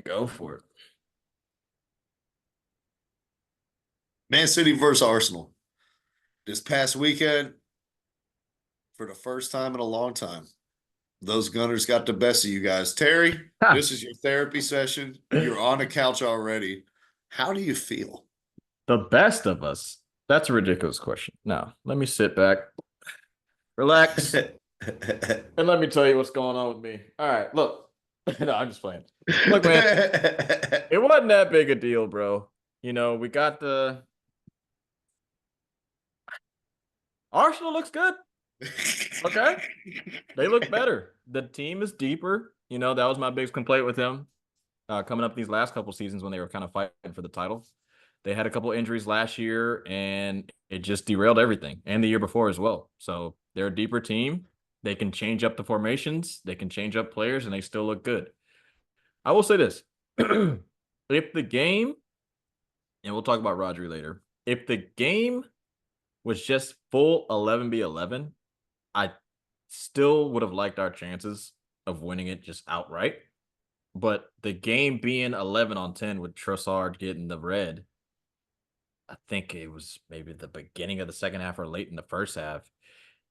Go for it. Man City versus Arsenal this past weekend for the first time in a long time. Those Gunners got the best of you guys. Terry, Ha! this is your therapy session. You're on the couch already. How do you feel? The best of us. That's a ridiculous question. Now, let me sit back, relax, and let me tell you what's going on with me. All right, look. No, I'm just playing. Look, man, it wasn't that big a deal, bro. We got the Arsenal looks good. Okay. They look better. The team is deeper. That was my biggest complaint with them coming up these last couple seasons when they were kind of fighting for the title. They had a couple injuries last year, and it just derailed everything, and the year before as well. So they're a deeper team. They can change up the formations, they can change up players, and they still look good. I will say this: if the game, and we'll talk about Rodri later, if the game was just full 11v11, I still would have liked our chances of winning it just outright. But the game being 11 on 10 with Trossard getting the red, I think it was maybe the beginning of the second half or late in the first half.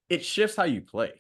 It shifts how you play.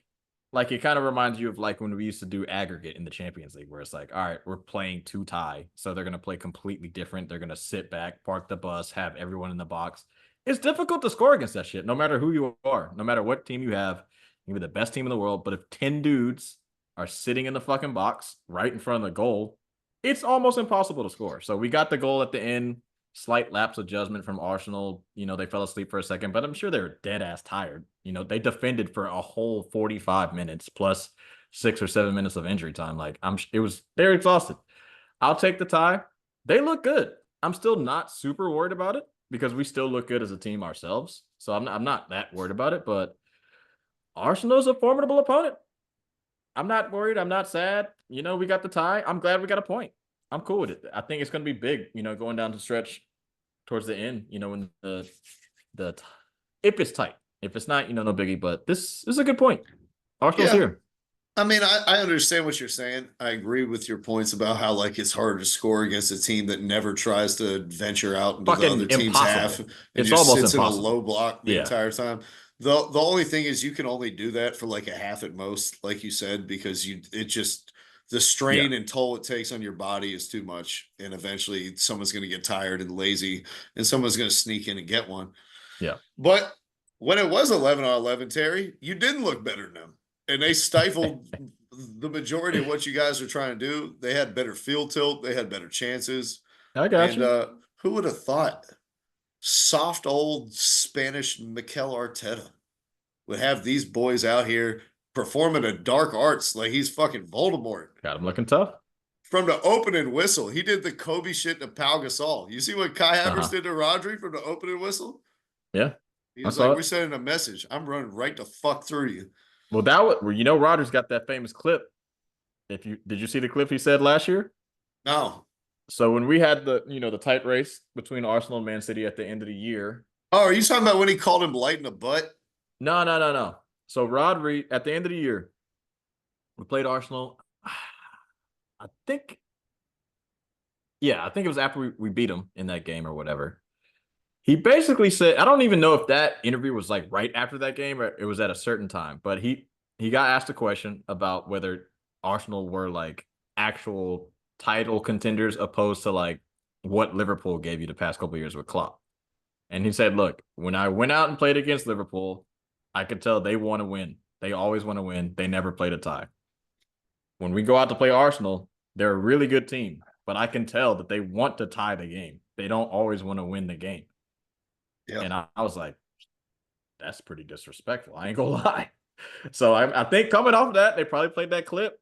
Like it kind of reminds you of like when we used to do aggregate in the Champions League, where it's like, all right, we're playing two tie. So they're going to play completely different. They're going to sit back, park the bus, have everyone in the box. It's difficult to score against that shit, no matter who you are, no matter what team you have. You can be the best team in the world. But if 10 dudes are sitting in the fucking box right in front of the goal, it's almost impossible to score. So we got the goal at the end, slight lapse of judgment from Arsenal. They fell asleep for a second, but I'm sure they were dead ass tired. They defended for a whole 45 minutes plus 6 or 7 minutes of injury time. Like they're exhausted. I'll take the tie. They look good. I'm still not super worried about it because we still look good as a team ourselves. So I'm not that worried about it, but Arsenal's a formidable opponent. I'm not worried. I'm not sad. We got the tie. I'm glad we got a point. I'm cool with it. I think it's going to be big, going down the stretch towards the end, when the if it's tight. If it's not, no biggie. But this is a good point. Arsenal's Yeah. here. I mean, I understand what you're saying. I agree with your points about how like it's hard to score against a team that never tries to venture out into the Fucking other team's half impossible. and It's just almost sits in a low impossible. block the Yeah. entire time. The only thing is you can only do that for like a half at most, like you said, because it just the Yeah. strain and toll it takes on your body is too much. And eventually someone's gonna get tired and lazy and someone's gonna sneak in and get one. Yeah. But when it was 11 on 11, Terry, you didn't look better than them. And they stifled the majority of what you guys are trying to do. They had better field tilt, they had better chances. I got And you. who would have thought soft old Spanish Mikel Arteta would have these boys out here performing a dark arts like he's fucking Voldemort? Got him looking tough. From the opening whistle, he did the Kobe shit to Pau Gasol. You see what Kai Havertz Uh-huh. did to Rodri from the opening whistle? Yeah. He I was saw like, it. "We're sending a message. I'm running right the fuck through you." Well, Rodgers got that famous clip. If you did you see the clip he said last year? No. So when we had the tight race between Arsenal and Man City at the end of the year. Oh, are you talking about when he called him light in the butt? No, no, no, no. So Rodri at the end of the year, we played Arsenal. I think, yeah, I think it was after we beat them in that game or whatever. He basically said, I don't even know if that interview was like right after that game or it was at a certain time, but he got asked a question about whether Arsenal were like actual title contenders opposed to like what Liverpool gave you the past couple of years with Klopp. And he said, look, when I went out and played against Liverpool, I could tell they want to win. They always want to win. They never played a tie. When we go out to play Arsenal, they're a really good team, but I can tell that they want to tie the game. They don't always want to win the game. Yeah. And I was like, that's pretty disrespectful. I ain't gonna lie. So I think coming off of that, they probably played that clip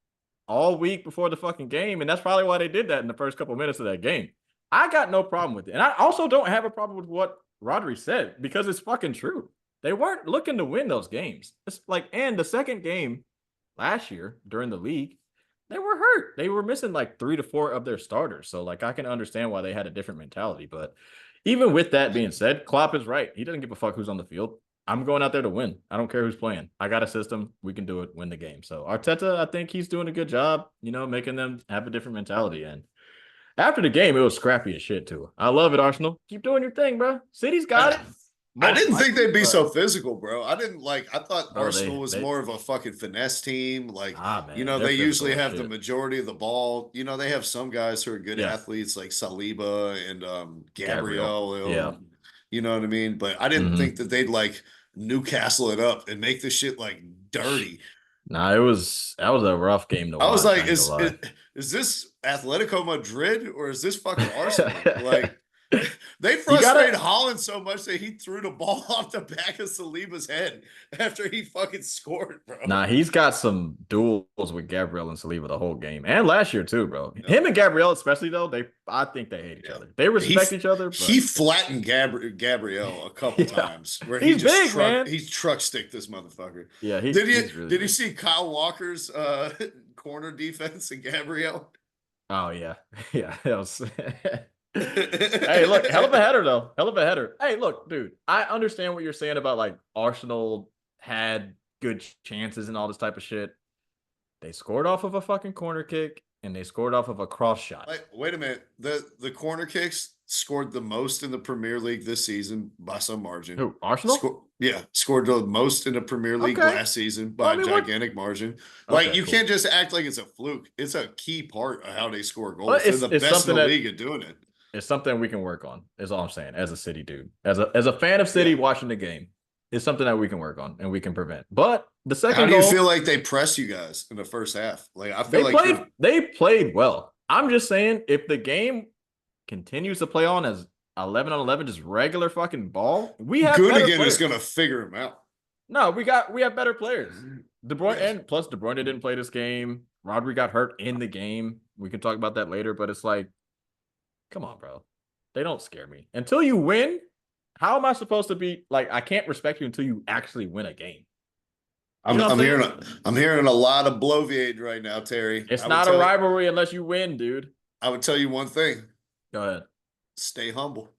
all week before the fucking game. And that's probably why they did that in the first couple of minutes of that game. I got no problem with it. And I also don't have a problem with what Rodri said because it's fucking true. They weren't looking to win those games. It's like, and the second game last year during the league, they were hurt. They were missing like 3 to 4 of their starters. So like I can understand why they had a different mentality. But even with that being said, Klopp is right. He doesn't give a fuck who's on the field. I'm going out there to win. I don't care who's playing. I got a system. We can do it, win the game. So Arteta, I think he's doing a good job, making them have a different mentality. And After the game, it was scrappy as shit too. I love it, Arsenal. Keep doing your thing, bro. City's got it, I most didn't think likely, they'd be but so physical, bro. I didn't like. I thought bro, Arsenal was more of a fucking finesse team. Like, man, they're they physical usually as have the shit. majority of the ball. They have some guys who are good Yeah, athletes, like Saliba and Gabriel. Gabriel. Yeah. You know what I mean? But I didn't think Hmm. that they'd like Newcastle it up and make the shit like dirty. Nah, that was a rough game to I was watch. like, I ain't gonna lie. is this Atletico Madrid or is this fucking Arsenal? Like, they You frustrated gotta Holland so much that he threw the ball off the back of Saliba's head after he fucking scored, bro. Nah, he's got some duels with Gabriel and Saliba the whole game, and last year too, bro. Yeah, Him and Gabriel, especially though, I think they hate each yeah. other. They He respect each other, he but flattened Gabriel a couple yeah, times where he's big, man. he truck stick this motherfucker. Yeah, he's really Did you big. see Kyle Walker's corner defense in Gabriel? Oh yeah, yeah. That was. Hey, look, hell of a header though. Hell of a header. Hey, look, dude. I understand what you're saying about like Arsenal had good chances and all this type of shit. They scored off of a fucking corner kick and they scored off of a cross shot. Like, wait a minute. The corner kicks scored the most in the Premier League this season by some margin. Who? Arsenal? Scored the most in the Premier League Okay. last season Well, by I a mean, what? gigantic margin. Like, Okay, you cool. can't just act like it's a fluke. It's a key part of how they score Well, goals. They're the it's best in something the that league at doing it. it's something we can work on. Is all I'm saying. As a City dude, as a fan of Yeah. City watching the game, it's something that we can work on and we can prevent. But the How second do you feel goal, like they press you guys in the first half? Like, I feel like you're they played well. I'm just saying, if the game continues to play on as 11 on 11, just regular fucking ball, we have better Gunnigan is players. going to figure him out. No, we have better players. De Bruyne Yes. and plus De Bruyne didn't play this game. Rodri got hurt in the game. We can talk about that later, but it's like, come on, bro. They don't scare me. Until you win, how am I supposed to be like I can't respect you until you actually win a game. You know what I'm saying? I'm hearing a lot of bloviate right now, Terry. It's not a rivalry unless you win, dude. I would tell you one thing. Go ahead. Stay humble.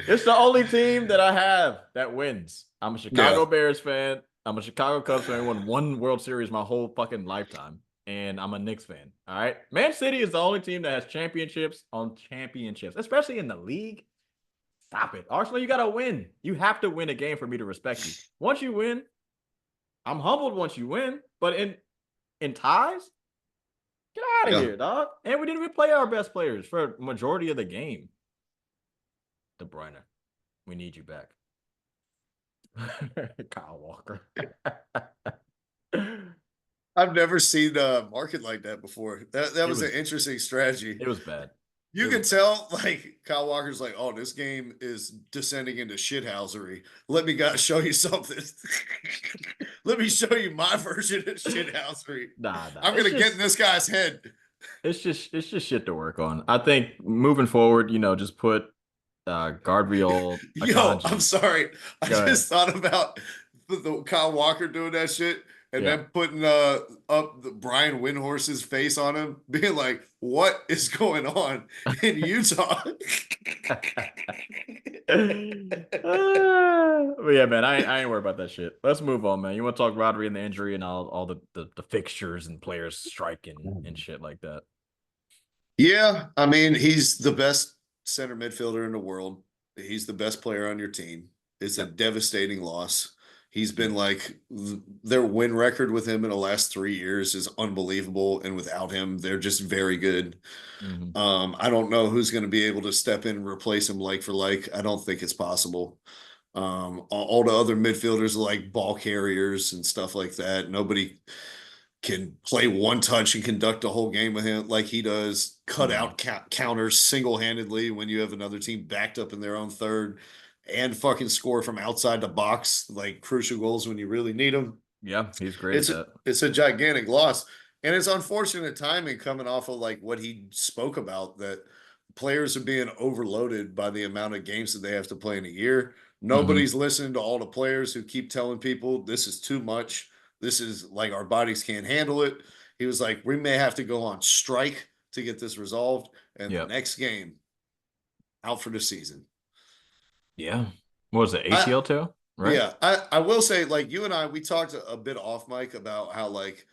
It's the only team that I have that wins. I'm a Chicago Bears fan. I'm a Chicago Cubs fan. I won one World Series my whole fucking lifetime. And I'm a Knicks fan. All right. Man City is the only team that has championships on championships, especially in the league. Stop it. Arsenal, you got to win. You have to win a game for me to respect you. Once you win, I'm humbled once you win. But in ties, get out of here, dog. And we didn't even play our best players for a majority of the game. De Bruyne, we need you back. Kyle Walker. I've never seen a market like that before. That was an interesting strategy. It was bad. You can tell, like, Kyle Walker's like, oh, this game is descending into shithousery. Let me show you something. Let me show you my version of shithousery. Nah. I'm gonna get in this guy's head. It's just shit to work on. I think moving forward, just put guardrail. Yo, I'm sorry. I Go just thought about the Kyle Walker doing that shit and then putting up the Brian Windhorse's face on him, being like, "What is going on in Utah?" But yeah, man, I ain't worried about that shit. Let's move on, man. You want to talk Rodri and the injury and all the fixtures and players striking and shit like that? Yeah, I mean, he's the best center midfielder in the world. He's the best player on your team. It's a devastating loss. He's been like their win record with him in the last 3 years is unbelievable, and without him, they're just very good. I don't know who's going to be able to step in and replace him like for like. I don't think it's possible. All the other midfielders are like ball carriers and stuff like that. Nobody can play one touch and conduct a whole game with him like he does, cut out counters single-handedly when you have another team backed up in their own third, and fucking score from outside the box, like crucial goals when you really need them. Yeah, he's great at that. It's a gigantic loss. And it's unfortunate timing coming off of like what he spoke about, that players are being overloaded by the amount of games that they have to play in a year. Nobody's listening to all the players who keep telling people this is too much. This is like our bodies can't handle it. He was like, we may have to go on strike to get this resolved. And the next game, out for the season. Yeah. What was it? ACL too? Right? Yeah. I will say, like, you and I, we talked a bit off mic about how, like,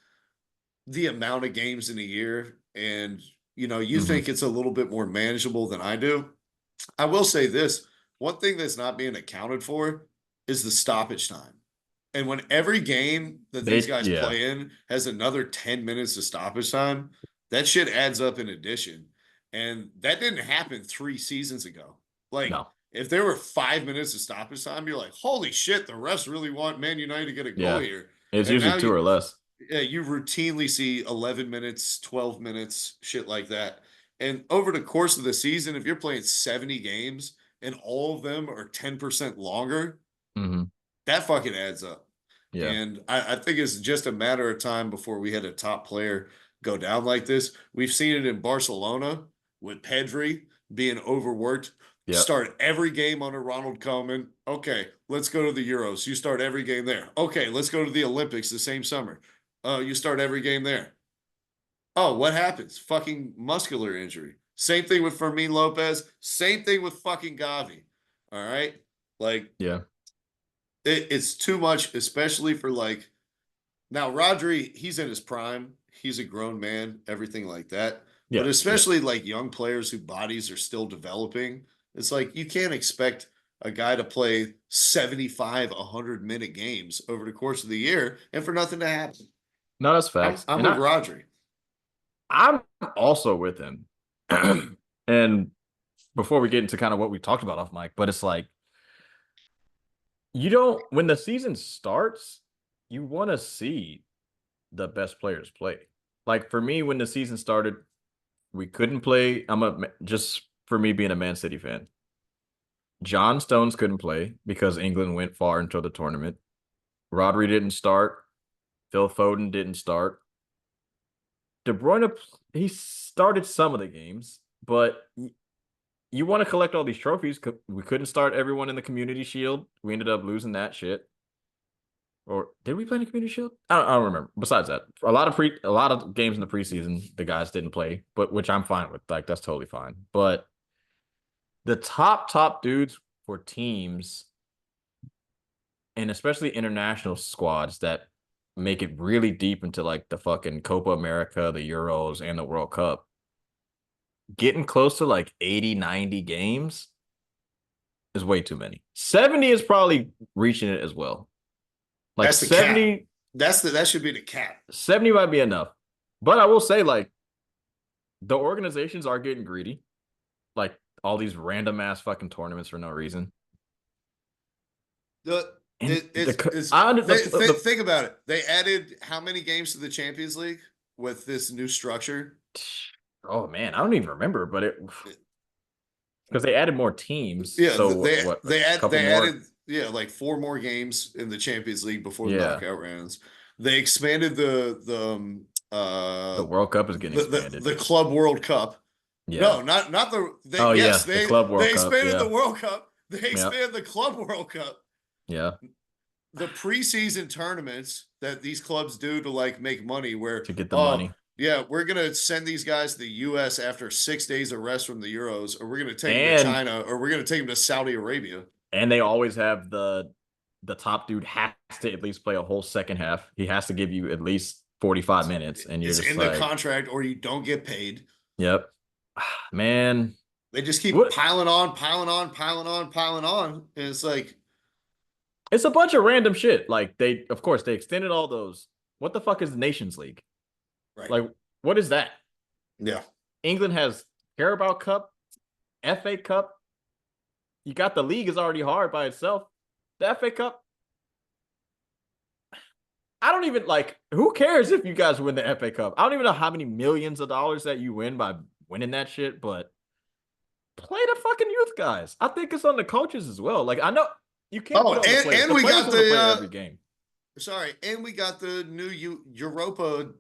the amount of games in a year, and you Hmm. think it's a little bit more manageable than I do. I will say this: one thing that's not being accounted for is the stoppage time. And when every game that these guys Yeah, play in has another 10 minutes of stoppage time, that shit adds up in addition. And that didn't happen 3 seasons ago. Like, no, if there were 5 minutes of stoppage time, you're like, holy shit, the refs really want Man United to get a goal yeah, here. it's And usually now two or less. you routinely see 11 minutes, 12 minutes, shit like that. And over the course of the season, if you're playing 70 games and all of them are 10% longer, Hmm. that fucking adds up. Yeah, And I think it's just a matter of time before we had a top player go down like this. We've seen it in Barcelona with Pedri being overworked. yeah, Start every game under Ronald Koeman. Okay, let's go to the Euros. You start every game there. Okay, let's go to the Olympics the same summer. You start every game there. Oh, what happens? Fucking muscular injury. Same thing with Fermin Lopez. Same thing with fucking Gavi. All right. Like yeah, it's too much, especially for like now Rodri, he's in his prime. He's a grown man, everything like that. But yeah, yeah. especially like young players whose bodies are still developing, it's like you can't expect a guy to play 75, 100-minute games over the course of the year and for nothing to happen. No, that's I'm, facts. I'm And with Rodri. I'm also with him. And before we get into kind of what we talked about off mic, but it's like you don't when the season starts, you want to see the best players play. Like for me, when the season started, we couldn't play. Just for me being a Man City fan. John Stones couldn't play because England went far into the tournament. Rodri didn't start. Phil Foden didn't start. De Bruyne, he started some of the games, but you want to collect all these trophies. We couldn't start everyone in the Community Shield. We ended up losing that shit. Or did we play in the Community Shield? I don't remember. Besides that, a lot of games in the preseason, the guys didn't play, but which I'm fine with. Like that's totally fine. But the top dudes for teams and especially international squads that make it really deep into like the fucking Copa America, the Euros, and the World Cup, getting close to like 80, 90 games is way too many. 70 is probably reaching it as well. Like That's the cap. 70, That should be the cap. 70 might be enough. But I will say, like, the organizations are getting greedy. Like all these random ass fucking tournaments for no reason. The And it, the it's I under think about it. They added how many games to the Champions League with this new structure? oh man, I don't even remember, but it because they added more teams. Yeah, So what a couple they more? added like 4 more games in the Champions League before the Yeah. knockout rounds. They expanded The World Cup is getting expanded. the Club World Cup. Yeah. No, not the Oh yes, yeah, the Club they World Cup. expanded the Yeah. World Cup. They Yeah. expanded the Club World Cup. Yeah. The preseason tournaments that these clubs do to like make money where To get the oh money. yeah, we're gonna send these guys to the US after 6 days of rest from the Euros, or we're gonna take them to And China, or we're gonna take them to Saudi Arabia. they always have the top dude has to at least play a whole second half. He has to give you at least 45 minutes. And you're It's just in the like, contract or you don't get paid. yep. Man, They just keep what piling on, piling on, piling on, piling on. And it's like, it's a bunch of random shit. Like they of course they extended all those. What the fuck is the Nations League? right. Like, what is that? Yeah. England has Carabao Cup, FA Cup. You got the league is already hard by itself. The FA Cup. I don't even like. Who cares if you guys win the FA Cup? I don't even know how many millions of dollars that you win by winning that shit. But play the fucking youth guys. I think it's on the coaches as well. Like I know you can't Oh, put on the players. and The we players got want to the play every game. sorry, and we got the new Europa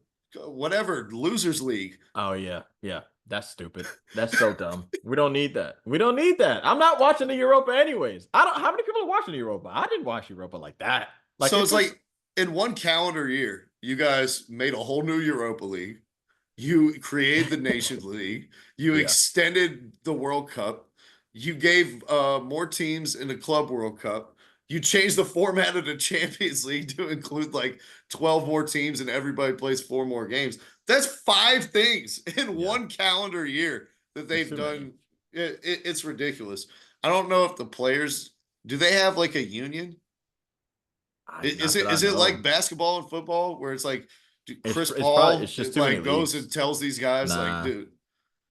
whatever losers league. Oh yeah, yeah. That's stupid. That's so dumb. We don't need that. We don't need that. I'm not watching the Europa anyways. I don't. How many people are watching the Europa? I didn't watch Europa like that. Like So if it's it's like in one calendar year, you guys made a whole new Europa League. You created the Nations League. You yeah, extended the World Cup. You gave more teams in the Club World Cup. You change the format of the Champions League to include like 12 more teams and everybody plays 4 more games. That's 5 things in Yeah, one calendar year that it's they've too many. done. It's ridiculous. I don't know if the players do they have like a union? Is Not that it I is it like know. basketball and football where it's like Chris It's probably Paul it's just too many like goes and leagues. tells these guys like, Nah, dude,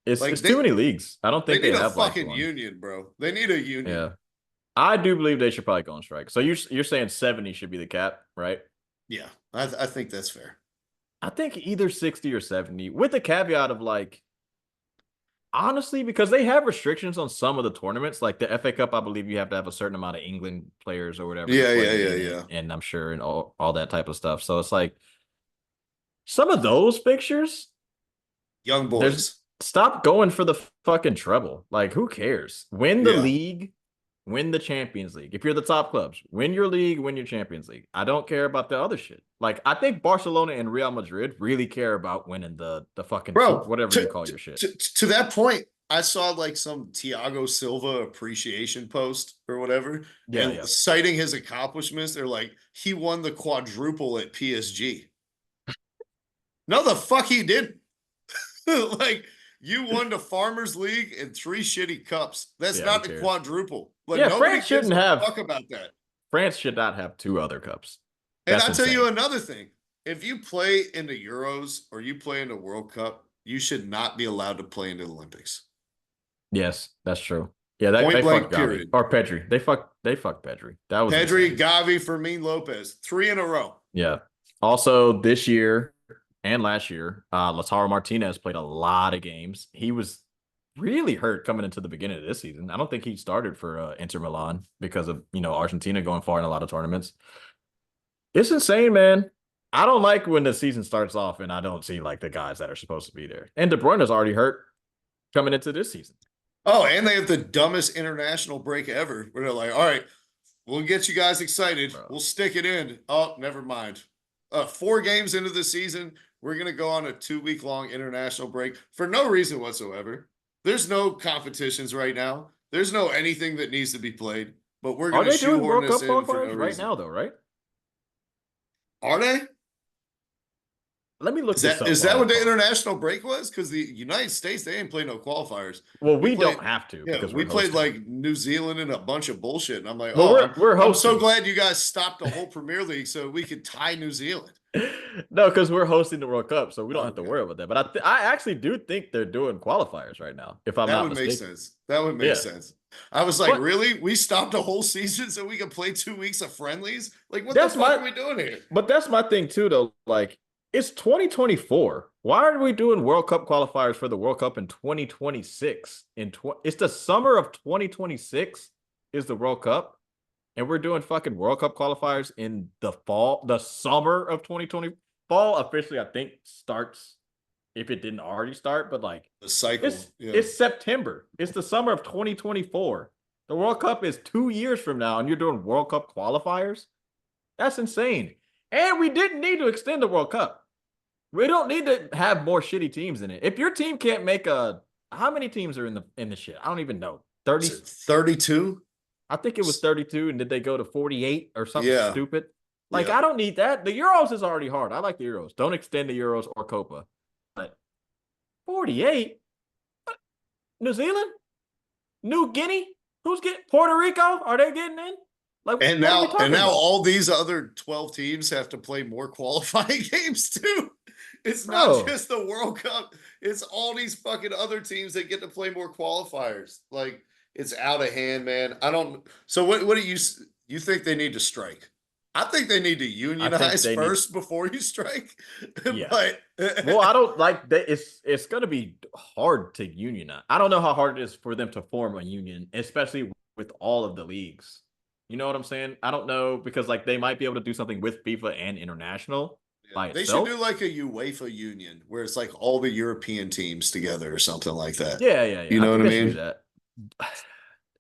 it's like too many leagues. I don't they think they need a have like fucking one. union, bro. They need a union. Yeah, I do believe they should probably go on strike. So you're saying 70 should be the cap, right? Yeah, I think that's fair. I think either 60 or 70, with the caveat of like, honestly, because they have restrictions on some of the tournaments, like the FA Cup, I believe you have to have a certain amount of England players or whatever to Yeah, yeah, play yeah, in it, yeah. and I'm sure and all that type of stuff. So it's like some of those fixtures, Young there's boys. stop going for the fucking treble. Like, who cares? Win the Yeah. league, win the Champions League. If you're the top clubs, win your league, win your Champions League. I don't care about the other shit. Like, I think Barcelona and Real Madrid really care about winning the fucking Bro, whatever you call your shit. to that point, I saw like some Thiago Silva appreciation post or whatever, Yeah, and yeah. citing his accomplishments, they're like, he won the quadruple at PSG. No, the fuck he didn't. Like, you won the Farmers League and 3 shitty cups. That's Yeah, who not the cares? quadruple. Like, Yeah, nobody France gives shouldn't a have fuck about that. France should not have 2 other cups. And That's I'll tell you insane. another thing. If you play in the Euros or you play in the World Cup, you should not be allowed to play in the Olympics. Yes, that's true. Yeah, that Point they fucked blank, Gavi period. or Pedri. They fucked Pedri. That was Pedri, insane. Gavi, Fermin Lopez, 3 in a row. Yeah. Also, this year and last year, Lautaro Martinez played a lot of games. He was really hurt coming into the beginning of this season. I don't think he started for Inter Milan because of Argentina going far in a lot of tournaments. It's insane, man. I don't like when the season starts off and I don't see like the guys that are supposed to be there. And De Bruyne is already hurt coming into this season. Oh, and they have the dumbest international break ever where they're like, all right, we'll get you guys excited. Bro. We'll stick it in. Oh, never mind. 4 games into the season, we're going to go on a 2-week long international break for no reason whatsoever. There's no competitions right now. There's no anything that needs to be played, but we're going Are to they doing shoehorn World this Cup in for no qualifiers right reason. now, though, right? Are they? Let me look Is this that up is while that I what the talk. international break was? Because the United States, they ain't play no qualifiers. Well, We we played, don't have to yeah, because we we're played hosting. like New Zealand and a bunch of bullshit. And I'm like, Well, oh, we're I'm so hosting. glad you guys stopped the whole Premier League so we could tie New Zealand. No, because we're hosting the World Cup, so we don't have to Okay. worry about that. But I actually do think they're doing qualifiers right now, if I'm That not would make mistaken. sense. That would make Yeah, sense. I was like, but really? We stopped a whole season so we could play 2 weeks of friendlies? Like, what the that's fuck my are we doing here? but that's my thing too, though. Like, it's 2024. Why are we doing World Cup qualifiers for the World Cup in 2026? It's the summer of 2026 is the World Cup, and we're doing fucking World Cup qualifiers in the fall, the summer of 2020. Fall officially, I think, starts if it didn't already start, but like The cycle. it's Yeah. it's September. It's the summer of 2024. The World Cup is 2 years from now, and you're doing World Cup qualifiers. That's insane. And we didn't need to extend the World Cup. We don't need to have more shitty teams in it. If your team can't make how many teams are in the shit? I don't even know. 30. 32? I think it was 32, and did they go to 48 or something Yeah. stupid? Like, Yeah. I don't need that. The Euros is already hard. I like the Euros. Don't extend the Euros or Copa. But 48? New Zealand? New Guinea? Who's getting Puerto Rico? Are they getting in? Like, And what are we now, talking about? all these other 12 teams have to play more qualifying games too. It's not Bro, just the World Cup. It's all these fucking other teams that get to play more qualifiers. Like, it's out of hand, man. I don't. So what do you think they need to strike? I think they need to I think unionize they need, first before you strike. yeah. But Well, I don't like that. It's going to be hard to unionize. I don't know how hard it is for them to form a union, especially with all of the leagues. You know what I'm saying? I don't know because like they might be able to do something with FIFA and international yeah, by they should itself. do like a UEFA union where it's like all the European teams together or something like that. Yeah, yeah, yeah. You I know think what I they should do mean? that.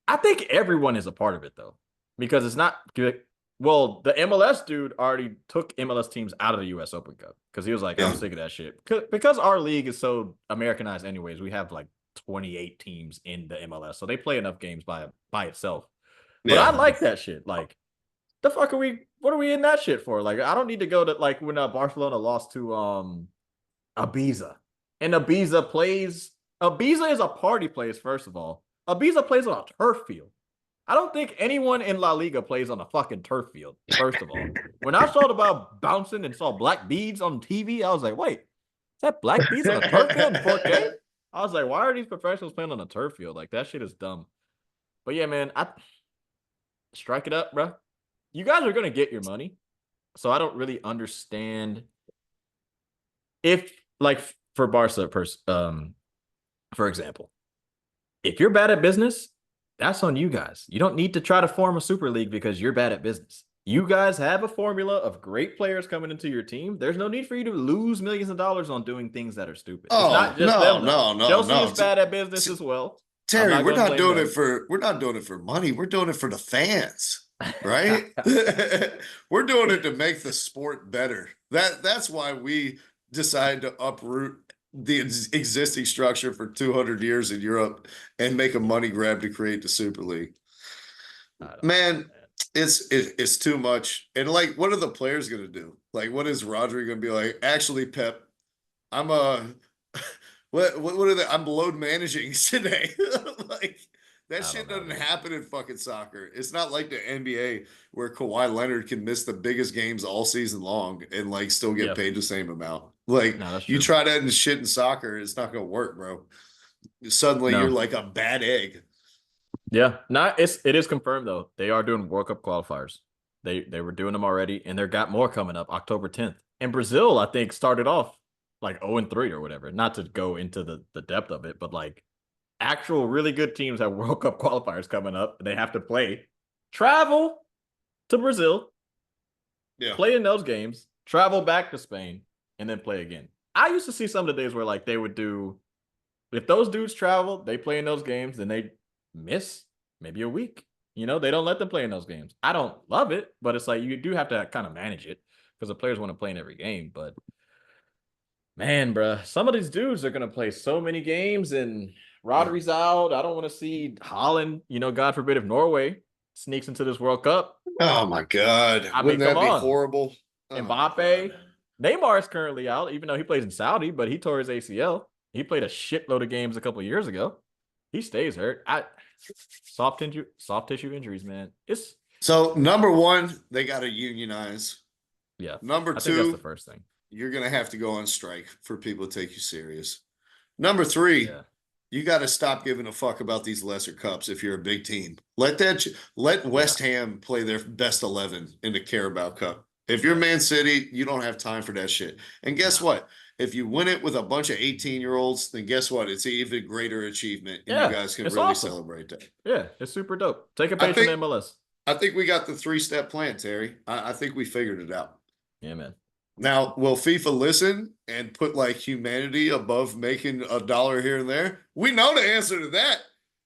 I think everyone is a part of it though, because it's not good. Well, the MLS dude already took MLS teams out of the U.S. Open Cup because he was like, "I'm Yeah. sick of that shit." Because our league is so Americanized, anyways. We have like 28 teams in the MLS, so they play enough games by itself. But I Yeah. like that shit. Like, The fuck are we? What are we in that shit for? Like, I don't need to go to like when Barcelona lost to Ibiza, and Ibiza is a party place. First of all, Ibiza plays on a turf field. I don't think anyone in La Liga plays on a fucking turf field. First of all, when I saw about bouncing and saw black beads on TV, I was like, wait, is that black beads on a turf field in 4K? I was like, why are these professionals playing on a turf field? Like that shit is dumb. But yeah, man, I strike it up, bro. You guys are gonna get your money, so I don't really understand if, like, for Barca, for example, if you're bad at business, that's on you guys. You don't need to try to form a super league because you're bad at business. You guys have a formula of great players coming into your team. There's no need for you to lose millions of dollars on doing things that are stupid. It's Oh, not just no, them though. no, no, Chelsea no. is bad at business as well. I'm Terry, not gonna blame them. we're not doing it for money. We're doing it for the fans, right? We're doing it to make the sport better. That's why we decided to uproot the existing structure for 200 years in Europe and make a money grab to create the Super League. Man, it's too much. And like, what are the players gonna do? Like, what is Rodri gonna be like? Actually, Pep, I'm a what are they? I'm load managing today. Like that I don't shit know, doesn't dude. happen in fucking soccer. It's not like the NBA where Kawhi Leonard can miss the biggest games all season long and like still get Yeah, paid the same amount. Like no, that's you true. try that in shit in soccer, it's not gonna work, bro. Suddenly you're No, like a bad egg. yeah, not it is confirmed though. They are doing World Cup qualifiers. They were doing them already, and they're got more coming up October 10th. And Brazil, I think, started off like 0-3 or whatever. Not to go into the depth of it, but like actual really good teams have World Cup qualifiers coming up. They have to play, travel to Brazil, Yeah. play in those games, travel back to Spain, and then play again. I used to see some of the days where like they would do, if those dudes travel, they play in those games, then they miss maybe a week. They don't let them play in those games. I don't love it, but it's like you do have to kind of manage it because the players want to play in every game. But man, bro, some of these dudes are gonna play so many games, and Rodri's out. I don't want to see Holland. God forbid if Norway sneaks into this World Cup. Oh my God. I mean, Wouldn't come that be on, horrible? Oh my Mbappe. God. Neymar is currently out, even though he plays in Saudi, but he tore his ACL. He played a shitload of games a couple of years ago. He stays hurt. Soft tissue injuries, man. It's So number one, they gotta unionize. yeah. Number I think that's the two, first thing. you're going to have to go on strike for people to take you serious. Number three, Yeah. you got to stop giving a fuck about these lesser cups if you're a big team. Let Yeah. West Ham play their best 11 in the Carabao Cup. If you're Yeah. Man City, you don't have time for that shit. And guess Nah. what? If you win it with a bunch of 18-year-olds, then guess what? It's an even greater achievement, and you Yeah. guys can It's really awesome. celebrate that. Yeah. It's super dope. Take a I page from the think MLS. I think we got the 3-step plan, Terry. I think we figured it out. Yeah, man. Now, will FIFA listen and put like humanity above making a dollar here and there? We know the answer to that.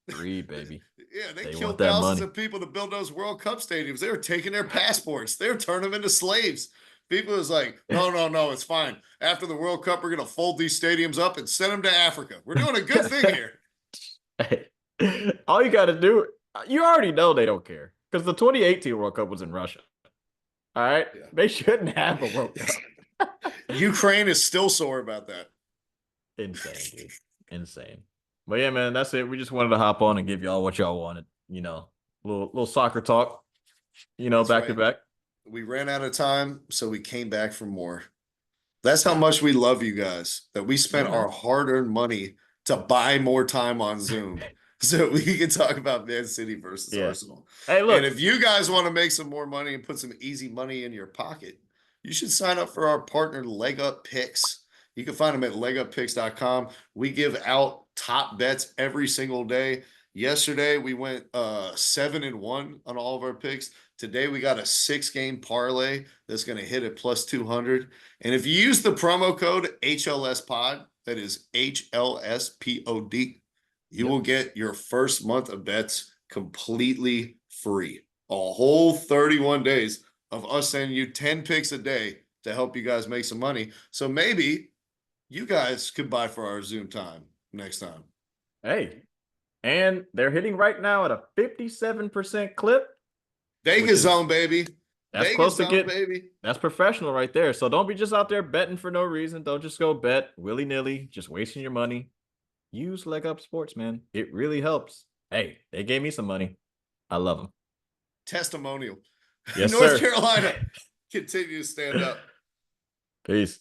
Greed, baby. Yeah, they They want killed that thousands money. of people to build those World Cup stadiums. They were taking their passports. They were turning them into slaves. People was like, no, no, no, it's fine. After the World Cup, we're going to fold these stadiums up and send them to Africa. We're doing a good thing here. Hey, all you got to do, you already know they don't care because the 2018 World Cup was in Russia. All right. Yeah. They shouldn't have a World Cup. Ukraine is still sore about that. Insane, dude. Insane. But yeah, man, that's it. We just wanted to hop on and give y'all what y'all wanted. Little soccer talk, That's back to right. back. We ran out of time, so we came back for more. That's how Yeah. much we love you guys, that we spent Yeah, our man. hard-earned money to buy more time on Zoom so we can talk about Man City versus Yeah. Arsenal. Hey, And look. if you guys want to make some more money and put some easy money in your pocket, you should sign up for our partner Leg Up Picks. You can find them at leguppicks.com. We give out top bets every single day. Yesterday we went 7-1 on all of our picks. Today we got a 6-game parlay that's going to hit at plus 200. And if you use the promo code HLSPOD, that is HLSPOD, you will get your first month of bets completely free. A whole 31 days of us sending you 10 picks a day to help you guys make some money. So maybe you guys could buy for our Zoom time next time. Hey, and they're hitting right now at a 57% clip. Vegas zone, baby. That's Vegas close to time, get. baby. That's professional right there. So don't be just out there betting for no reason. Don't just go bet willy nilly, just wasting your money. Use Leg Up Sports, man. It really helps. Hey, they gave me some money. I love them. Testimonial. Yes, North sir. Carolina, continue to stand up. Peace.